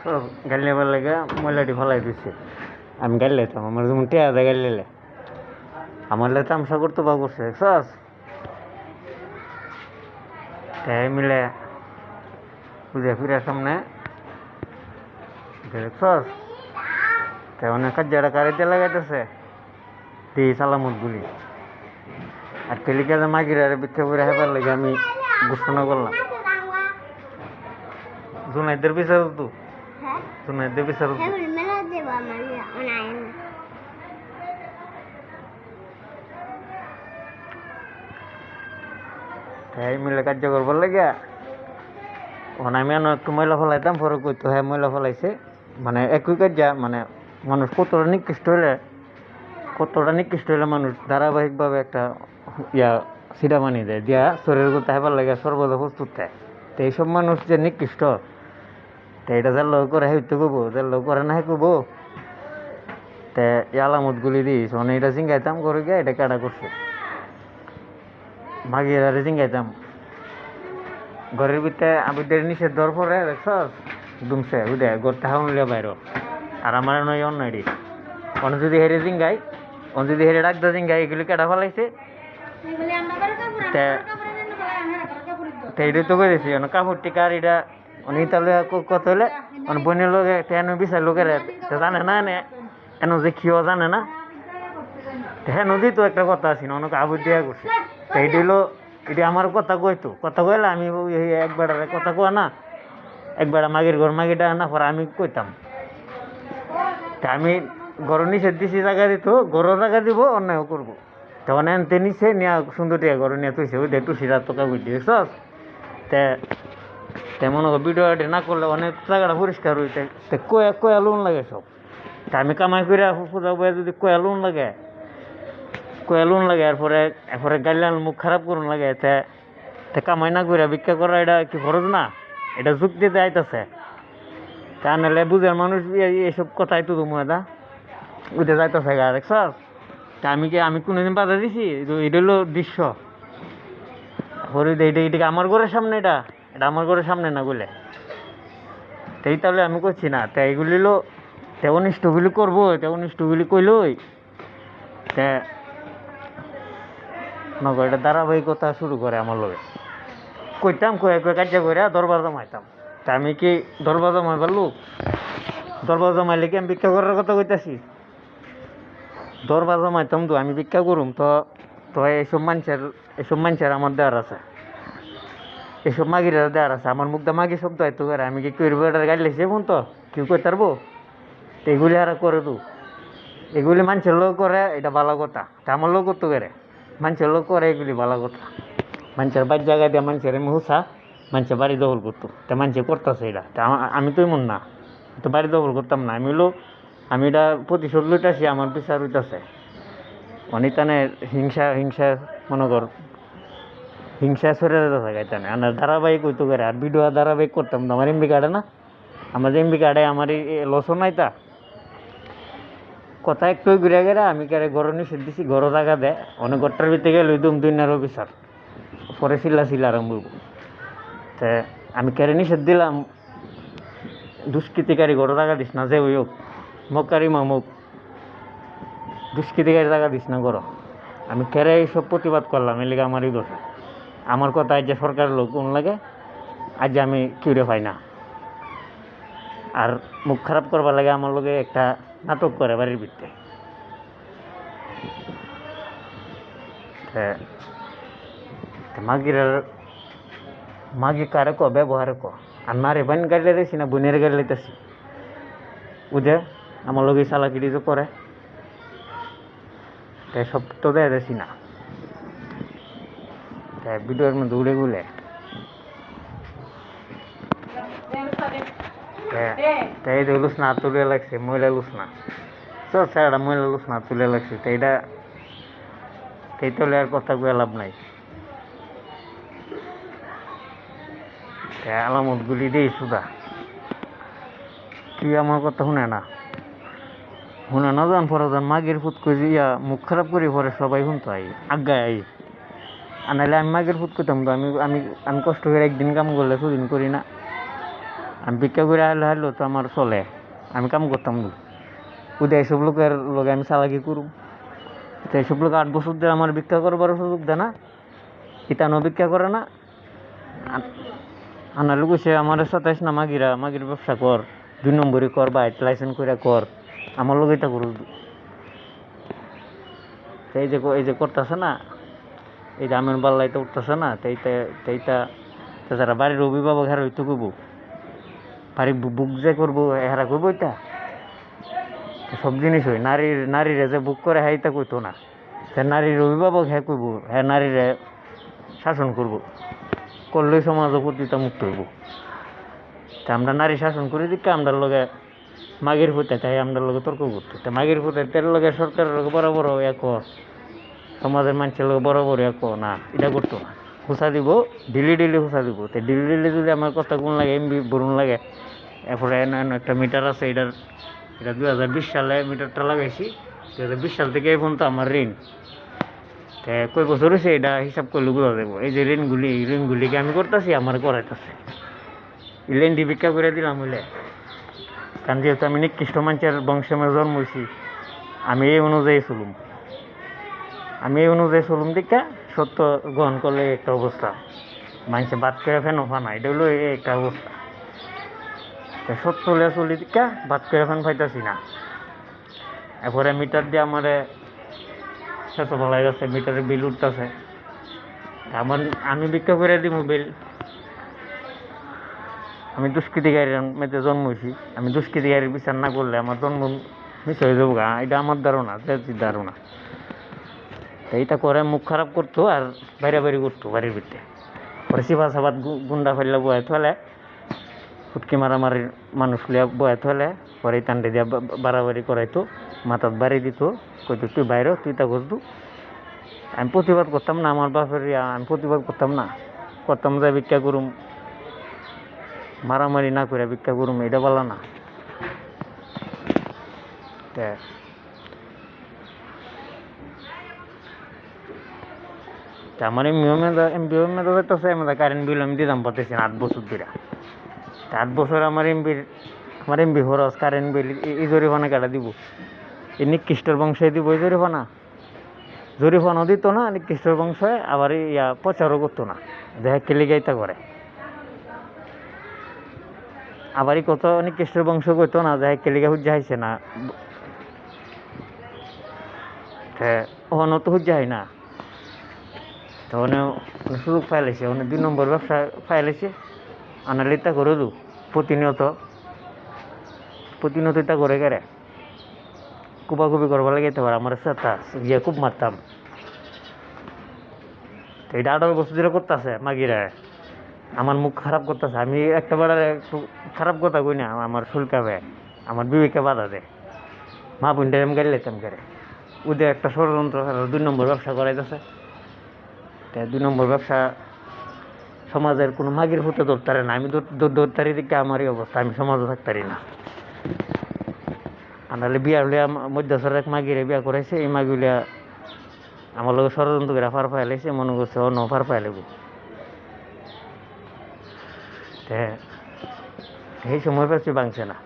তো গাড়ি নেবার লাগে ময়লাটি ফেলাই দিচ্ছে। আমি গাড়ি লাইতাম, আমার যেমন টেয়া দেয় গাড়ি লাইলে আমার লাই তামসা করতে বা করছে দেখছস। তাই মিলে বুঝে ফিরে সামনে দেখছস, তাই অনেক কাজ যারা গাড়িতে লাগাইতেছে দিয়ে সালামত গুলি আর টেলিকাজে মাগিরারে বিচ্ছে করে হেবার লাগে আমি ঘোষণা করলাম জুনাইদের বিচার তো জুনাইদের বিচার তাই মিলে কার্য করবার লাগে ওখানে আমি একটু ময়লা ফেলাইতাম, পরে কইতো হ্যাঁ ময়লা ফেলাইছে, মানে একই কার্যা মানে মানুষ কতটা নিকৃষ্ট হইলে মানুষ ধারাবাহিকভাবে একটা সিডা বানিয়ে দেয় দিয়া শরীর করতে হেবার লাগে সর্বদা প্রস্তুত থাকে। তো এইসব মানুষ যে নিকৃষ্ট তো এটা যার লোক করে হইতে কবো, যার লোক করে না কবো। তে আলামত গুলি দিস মানে এটা জিঙ্গাইতাম করে গিয়ে এটা কাটা করছে মাগিয়ে জিঙ্গাইতাম ঘরের ভিতরে আবিদের নিষেধ দেওয়ার পরে দেখছস দুমছে বুঝে ঘরটা হাউনলিয়া বাইর আর আমার নয় অন্যটি অন্য যদি হেরে জিঙ্গাই অন্য যদি হেরে ডাক দেওয়া জিঙ্গাই এগুলি কেটা ফেলাইছে। এইটাই তো করেছি কাপড় টিকার এটা অনিতালে কত হলে বনের লোকে তেন বিচার লোকের জানে না এন যে কিয় জানে না হ্যাঁ নদী তো একটা কথা আছে না অনেক আবুদ দেওয়া করছে। তো এইটা হলো এটা আমার কথা কইতো, কথা কইলে আমি একবার কথা কোয়া না একবার মাগির ঘর মাগিটা না পরে আমি কইতাম তা আমি গরু নিষেধ দিছি জায়গা দিত গরু জায়গা দিব অন্যায় করবো তখন এনতে নিচে নিয়ে সুন্দর টিয়া গরু নিয়ে তুইছে ওই একটু সিরা তোকা বুঝি দেখছস। তেমন ভিডিও না করলে অনেক জায়গাটা পরিষ্কার হইতে কয়া লোন লাগে সব। তা আমি কামাই করে পূজা বয়ে যদি কয়া লোন লাগে এরপরে গাইলাল মুখ খারাপ করুন লাগে তে কামাই না করে ভিক্ষা করা এটা কি খরচ না, এটা যুক্তিতে আইতাছে। তা নাহলে বুঝার মানুষ এইসব কথাই তো তুমি দা উঠে যাইতেছে গা দেখছস। তা আমি কোনোদিন বাধা দিছি? এটা হলো দৃশ্য এটা আমার ঘরের সামনে, এটা আমার ঘরের সামনে না বলে তাই তাহলে আমি করছি না। তা এইগুলি হলো তে অনিষ্টগুলি করবো, তে অনিষ্টগুলি কইলই তে নগর এটা ধারাবাহিকতা শুরু করে আমার লগে কইতাম কয়ে কার্য করে দরবার জমাইতাম। তা আমি কি দরবার জমাইবার লোক? দরবার জমাইলে কি আমি ভিক্ষা করার কথা কইতাছি? দরবার জমাইতাম তো আমি ভিক্ষা করুম তো এইসব মানুষের আমার দেওয়ার আছে, এইসব মাগির দেওয়ার আছে। আমার মুখটা মাগি শব্দ হয়তো করে আমি কি করবো এটা গাড়ি লেগেছি এখন তো কেউ কই পারবো? তো এগুলি আর করে তো এগুলি মানুষের লোক করে এটা ভালো কথা। তা আমার লোক করতে করে মানুষের লোক করে এগুলি ভালো কথা। মানুষের বাড়ির জায়গা দিয়ে মানুষের এমনি হুসা মানুষের বাড়ি দখল করতো তা মানুষে করতেছে এটা। তা আমি তো এমন না, তো বাড়ি দখল করতাম না। আমি এটা প্রতিশোধ লইতেছি, আমার বিচার হইতেছে অনিতানে হিংসা মনে কর হিংসা সরে যেতে থাকে এখানে আর ধারাবাহিক হইতো করে আর ভিডিও ধারাবাহিক করতাম তো আমার এমবি কার্ডে না, আমার এমবি কার্ডে আমার লসও নাই। তা কথা একটু ঘুরে গেলে আমি কারে ঘর নিষেধ দিছি, ঘর জায়গা দেয় অনেক ঘরটার ভিতরে গেলে দুম দুইনার অফিসার পরে চিল্লা আরম্ভ করবো। তা আমি কারে নিষেধ দিলাম দুষ্কৃতিকারী ঘর জায়গা দিস না, যে ওই হোক মক্কারি মামুক দুষ্কৃতিকারী জায়গা দিস না করো। আমি কেরে এইসব প্রতিবাদ করলাম এর লেগে আমারই দোষ। আমার কথা আজ যে সরকারের লোক কোন লাগে আজ আমি কিউরে পাই না আর মুখ খারাপ করবার লাগে আমার লোকে একটা নাটক করে বাড়ির ভিতরে। মাগি কারে ব্যবহারে আর নারে বান গাড়ি লাইতেছি না বোনের গাড়ি লাইতেছি বুঝে আমার লোক চালাকিটি যে করে তাই সব তো দেখছি না। তাই ভিডিওর মধ্যে উড়ে গুলে তাই লুস না তুলে লাগছে ময়লা লুস না সব স্যারটা ময়লা লুস না তুলে লাগছে। তাই এটা তাই তোলে আর কথা কয়ে লাভ নাই। আলামত গুলি দিই সুদা কি আমার কথা শুনে না জান পরে যান মাগের ফুট করে মুখ খারাপ করি পরে সবাই শুনতো আজ্ঞায় আর নাহলে আমি মাগের ফুট করতাম তো আমি কষ্ট করে একদিন কাম করলে দুদিন করি না। আমি ভিক্ষা করে হাইলো তো আমার চলে, আমি কাম করতাম না। ওদের এইসব লোকের লগে আমি চালাকি করুম, তো এইসব লোক 8 বছর ধরে আমার ভিক্ষা করবার সুযোগ দেয় না, ইতানো ভিক্ষা করে না। আনার লোক সে আমার সাথে না মাগির ব্যবসা কর, 2 নম্বরই কর, বা লাইসেন্স করে কর, আমার লোক এটা করু। এই যে করতেছে না, এই যে আমের বাল্লাইতে উঠতেছে না, সেইটা যারা বাড়ির অভিভাবক হারা হইতে করবো, বাড়ির বুক যে করবো হেরা করবো, এটা সব জিনিস হয়। নারীরা যে বুক করে হ্যাঁ এটা কইতো না, সে নারীর অভিভাবক হ্যাঁ করবো, হ্যাঁ নারীরা শাসন করবো, করলেই সমাজ পতিতা মুক্ত হইব। তা আমরা নারী শাসন করে দিকে আমরা লগে মাগের ফুটে তাই আমরা লগে তর্ক করতো, তা মাগের ফুটে তেল লগে সরকারের লগে বড় বড় এক, সমাজের মানুষের লগে বড় বড় এক না, এটা করতো না। হুঁচা দিব, ডেলি হুঁচা দিব। তো ডেলি যদি আমার কথা কোন লাগে, এমবি বরুণ লাগে, এরপরে একটা মিটার আছে, এটা 2020 সালে মিটারটা লাগাইছি। 2020 সাল থেকে এখন তো আমার ঋণ, কয় বছর হয়েছে এটা হিসাব করলে বোঝা যাবো। এই যে ঋণগুলিকে আমি করতেছি, আমার করাইতেছে। এই লেন্ডি ভিক্ষা করে দিলাম হইলে, কারণ যেহেতু আমি নিকৃষ্ট মানুষের বংশে জন্ম হয়েছি, আমি এই অনুযায়ী চলুম দীক্ষা সত্য গ্রহণ করলে একটা অবস্থা, মানুষে বাদ করে ফেনো ফানা, এটা হলো একটা অবস্থা। সত্য হলে চলি দীক্ষা বাদ করে ফেন পাইতেছি না। এরপরে মিটার দিয়ে আমার শেষ ভালো গেছে, মিটারের বিল উঠতেছে। আমি ভিক্ষা করে দিব বিল। আমি দুষ্কৃতিকারীর মেয়েতে জন্ম হয়েছি, আমি দুষ্কৃতিকারীর বিচার না করলে আমার জন্ম মিস হয়ে যাবো গা, এটা আমার ধারণা, ধারণা। এইটা করে মুখ খারাপ করতো আর বাইরে করতো বাড়ির ভিতরে, পরে সিফা সাবাদ গুন্ডা ফেললে বয়ে থলে, ফুটকি মারামারির মানুষ লিয়া বয়ে থলে, পরে টান্ডে দিয়া বাড়াবাড়ি করাইতো, মাথাত বাড়ি দিত, কইতো তুই বাইরে, তুই তা করতু। আমি প্রতিবাদ করতাম না, আমার বাপের আমি প্রতিবাদ করতাম না, করতাম যে ভিক্ষা করুম, মারামারি না করে ভিক্ষা করুম, এটা বলা না। আমার এমবিও যাইতেছে, আমাদের কারেন্ট বিল আমি দিতাম পারতেছি না 8 বছর ধরে। 8 বছর আমার এমবি খরচ, কারেন্ট বিল, এই জরিমানা কাটা দিব, এই নিকৃষ্টর বংশে দিব এই জরিমানাও দিত না নিকৃষ্টর বংশে, আবার প্রচারও করতো না, দেখা কেলিগাইতা করে। আবারই কত নিকৃষ্টর বংশ করতো না, দেখা কেলিগা হুজ্জা হাইছে না, ওখানেও তো হুজ্জা হয় না। তখন সুযোগ ফাইলেছে, 2 নম্বর ব্যবসা ফাইলেছে, আনালে তা করে দু প্রতিনিয়ত তা করে গেলে কুপাকুপি করবার লাগে, যেতে পারে আমার সাথে গিয়ে খুব মারতাম। এটা 18 বছর ধরে করতেছে মাগিরা, আমার মুখ খারাপ করতেছে। আমি একটা বার একটু খারাপ কথা কই না, আমার শুল্কাবে, আমার বিবেকে বাধা দেয়, মা বোনটা এম গাড়ি লেতাম করে। ওদের একটা ষড়যন্ত্র 2 নম্বর ব্যবসা করাইতেছে। 2 নম্বর ব্যবসা সমাজের কোনো মাগির হতে ধরতারে না, আমি ধরতারি দিকে আমারই অবস্থা, আমি সমাজে থাকতারি না। আর নাহলে বিয়া হলে মধ্যস্থর এক মাগিরে বিয়া করাইছে, এই মাগিলিয়া আমার লোক ষড়যন্ত্র করে ফার ফাইলাইছে, মনে করছে অন্য ফার ফাইলেব। এই সময় পাচ্ছি বাংছে না।